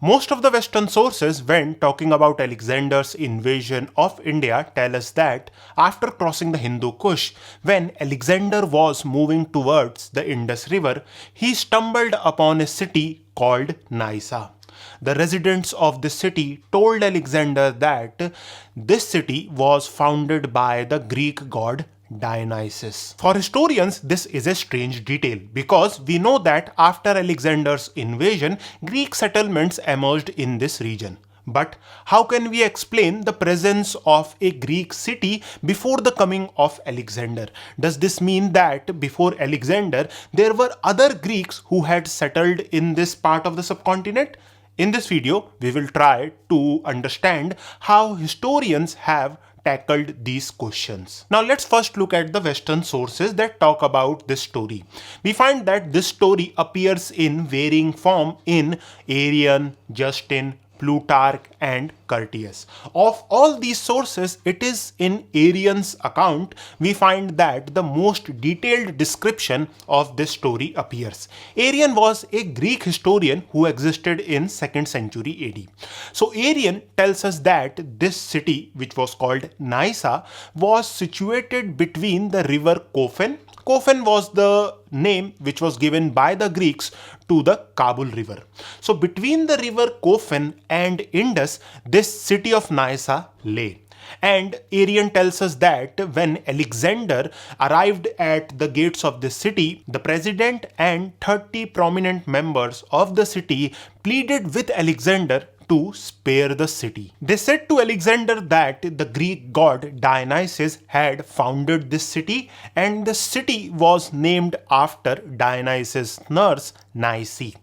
Most of the Western sources, when talking about Alexander's invasion of India, tell us that after crossing the Hindu Kush, when Alexander was moving towards the Indus River, he stumbled upon a city called Nysa. The residents of this city told Alexander that this city was founded by the Greek god Dionysus. For historians, this is a strange detail because we know that after Alexander's invasion, Greek settlements emerged in this region. But how can we explain the presence of a Greek city before the coming of Alexander? Does this mean that before Alexander, there were other Greeks who had settled in this part of the subcontinent? In this video, we will try to understand how historians have tackled these questions. Now let's first look at the Western sources that talk about this story. We find that this story appears in varying form in Arrian, Justin, Plutarch and Curtius. Of all these sources, it is in Arrian's account we find that the most detailed description of this story appears. Arrian was a Greek historian who existed in 2nd century AD. So Arrian tells us that this city, which was called Nysa, was situated between the river Kofen. Kofen was the name which was given by the Greeks to the Kabul river. So between the river Kofen and Indus, this city of Nysa lay. And Arrian tells us that when Alexander arrived at the gates of this city, the president and 30 prominent members of the city pleaded with Alexander to spare the city. They said to Alexander that the Greek god Dionysus had founded this city and the city was named after Dionysus' nurse Nysa.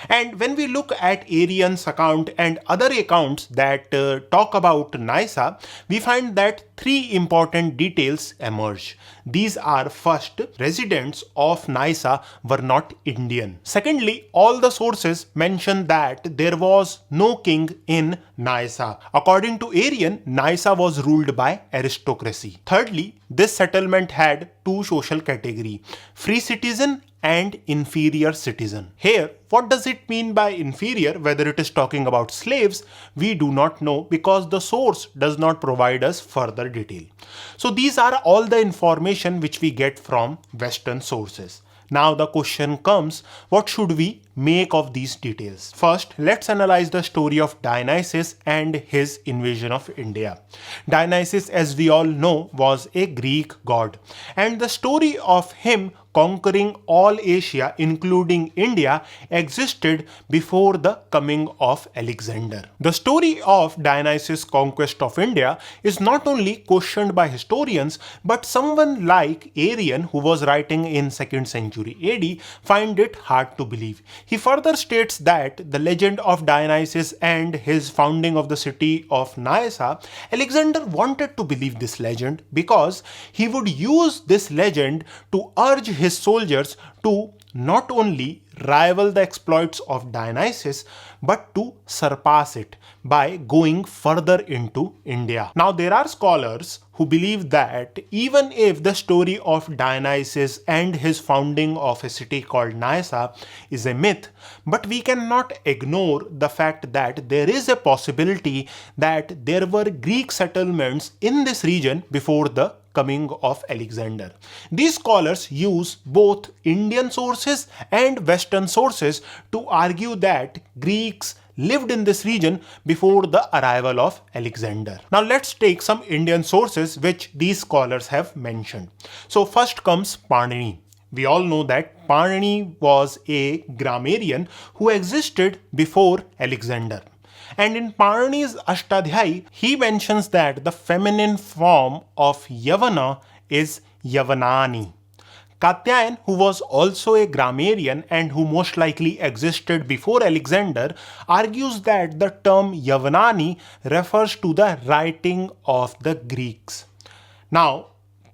And when we look at Arrian's account and other accounts that talk about Nysa, we find that three important details emerge. These are: first, residents of Nysa were not Indian. Secondly, all the sources mention that there was no king in Nysa. According to Arrian, Nysa was ruled by aristocracy. Thirdly, this settlement had two social categories: free citizen and inferior citizen. Here, what does it mean by inferior? Whether it is talking about slaves, we do not know because the source does not provide us further detail. So these are all the information which we get from Western sources. Now the question comes, what should we make of these details? First, let's analyze the story of Dionysus and his invasion of India. Dionysus, as we all know, was a Greek god, and the story of him conquering all Asia, including India, existed before the coming of Alexander. The story of Dionysus' conquest of India is not only questioned by historians, but someone like Arrian, who was writing in 2nd century AD, find it hard to believe. He further states that the legend of Dionysus and his founding of the city of Nysa, Alexander wanted to believe this legend because he would use this legend to urge his soldiers to not only rival the exploits of Dionysus but to surpass it by going further into India. Now there are scholars who believe that even if the story of Dionysus and his founding of a city called Nysa is a myth, but we cannot ignore the fact that there is a possibility that there were Greek settlements in this region before the coming of Alexander. These scholars use both Indian sources and Western sources to argue that Greeks lived in this region before the arrival of Alexander. Now let's take some Indian sources which these scholars have mentioned. So first comes Panini. We all know that Panini was a grammarian who existed before Alexander. And in Panini's Ashtadhyayi, he mentions that the feminine form of Yavana is Yavanani. Katyayan, who was also a grammarian and who most likely existed before Alexander, argues that the term Yavanani refers to the writing of the Greeks. Now,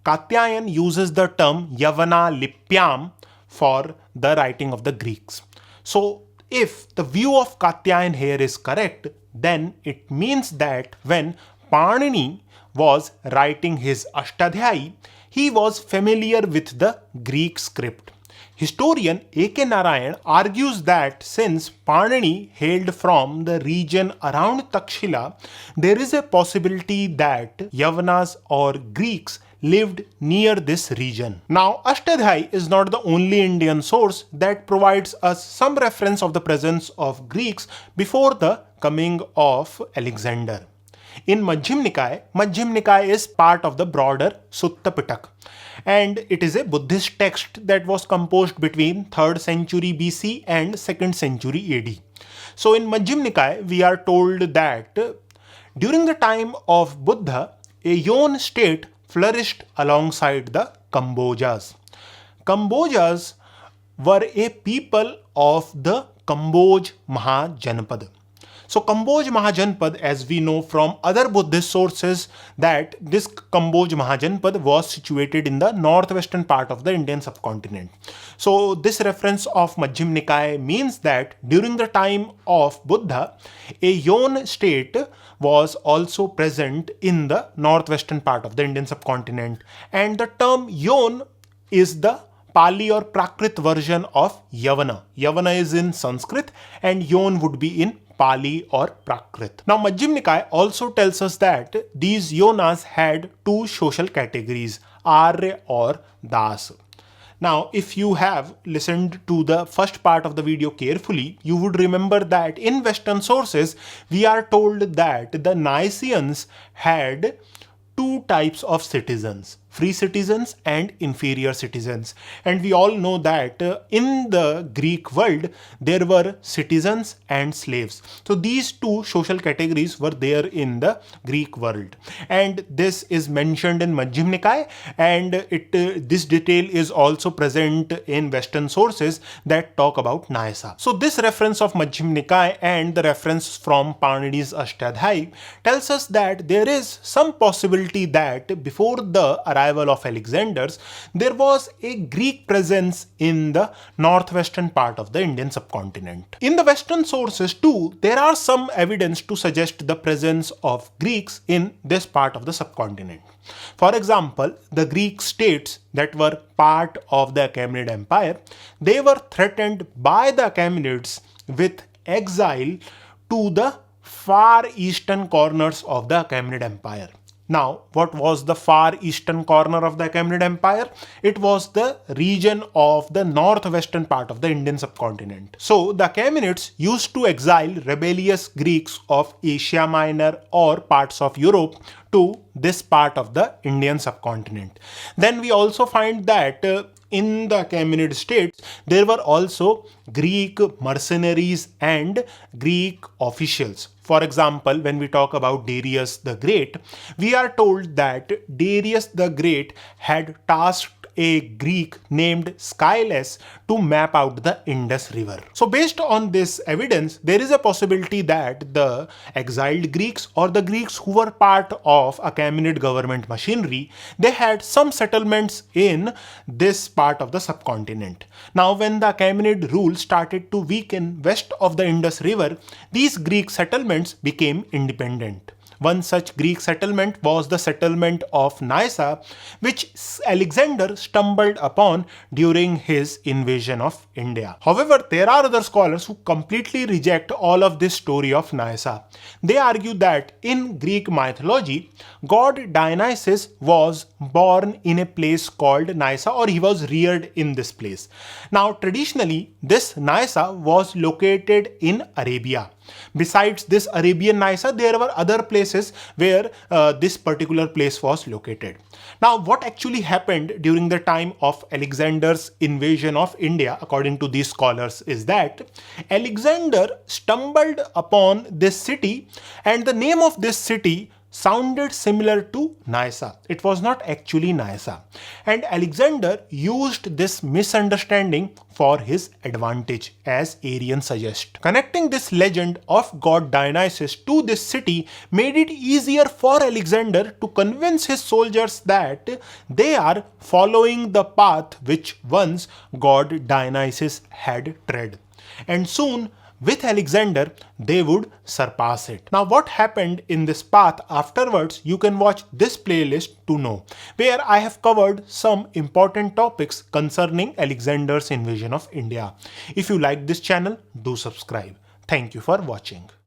Katyayan uses the term Yavana Lipyam for the writing of the Greeks. So, if the view of Katyayan here is correct, then it means that when Panini was writing his Ashtadhyayi, he was familiar with the Greek script. Historian A.K. Narain argues that since Panini hailed from the region around Takshila, there is a possibility that Yavanas or Greeks lived near this region. Now, Ashtadhyayi is not the only Indian source that provides us some reference of the presence of Greeks before the coming of Alexander. In Majjhim Nikai is part of the broader Sutta Pitak, and it is a Buddhist text that was composed between 3rd century BC and 2nd century AD. So in Majjhim Nikai, we are told that during the time of Buddha, a Yon state flourished alongside the Kambojas. Kambojas were a people of the Kamboj Mahajanpad. So Kamboj Mahajanpad, as we know from other Buddhist sources, that this Kamboj Mahajanpad was situated in the northwestern part of the Indian subcontinent. So this reference of Majjhim Nikai means that during the time of Buddha, a Yon state was also present in the northwestern part of the Indian subcontinent, and the term Yon is the Pali or Prakrit version of Yavana. Yavana is in Sanskrit and Yon would be in Pali or Prakrit. Now Majjhim Nikai also tells us that these Yonas had two social categories, Arya or Das. Now, if you have listened to the first part of the video carefully, you would remember that in Western sources, we are told that the Nysians had two types of citizens, free citizens and inferior citizens. And we all know that in the Greek world, there were citizens and slaves. So these two social categories were there in the Greek world. And this is mentioned in Majjhim Nikai, and this detail is also present in Western sources that talk about Nysa. So this reference of Majjhim Nikai and the reference from Panini's Ashtadhyayi tells us that there is some possibility that before the arrival of Alexander's, there was a Greek presence in the northwestern part of the Indian subcontinent. In the Western sources too, there are some evidence to suggest the presence of Greeks in this part of the subcontinent. For example, the Greek states that were part of the Achaemenid Empire, they were threatened by the Achaemenids with exile to the far eastern corners of the Achaemenid Empire. Now, what was the far eastern corner of the Achaemenid Empire? It was the region of the northwestern part of the Indian subcontinent. So, the Achaemenids used to exile rebellious Greeks of Asia Minor or parts of Europe to this part of the Indian subcontinent. Then we also find that in the Achaemenid states, there were also Greek mercenaries and Greek officials. For example, when we talk about Darius the Great, we are told that Darius the Great had tasked a Greek named Scylas to map out the Indus River. So based on this evidence, there is a possibility that the exiled Greeks or the Greeks who were part of Achaemenid government machinery, they had some settlements in this part of the subcontinent. Now when the Achaemenid rule started to weaken west of the Indus River, these Greek settlements became independent. One such Greek settlement was the settlement of Nysa, which Alexander stumbled upon during his invasion of India. However, there are other scholars who completely reject all of this story of Nysa. They argue that in Greek mythology, god Dionysus was born in a place called Nysa, or he was reared in this place. Now, traditionally, this Nysa was located in Arabia. Besides this Arabian Nysa, there were other places where this particular place was located. Now, what actually happened during the time of Alexander's invasion of India, according to these scholars, is that Alexander stumbled upon this city, and the name of this city sounded similar to Nysa. It was not actually Nysa. And Alexander used this misunderstanding for his advantage, as Arians suggest. Connecting this legend of god Dionysus to this city made it easier for Alexander to convince his soldiers that they are following the path which once god Dionysus had tread. And soon, with Alexander, they would surpass it. Now, what happened in this path afterwards, you can watch this playlist to know, where I have covered some important topics concerning Alexander's invasion of India. If you like this channel, do subscribe. Thank you for watching.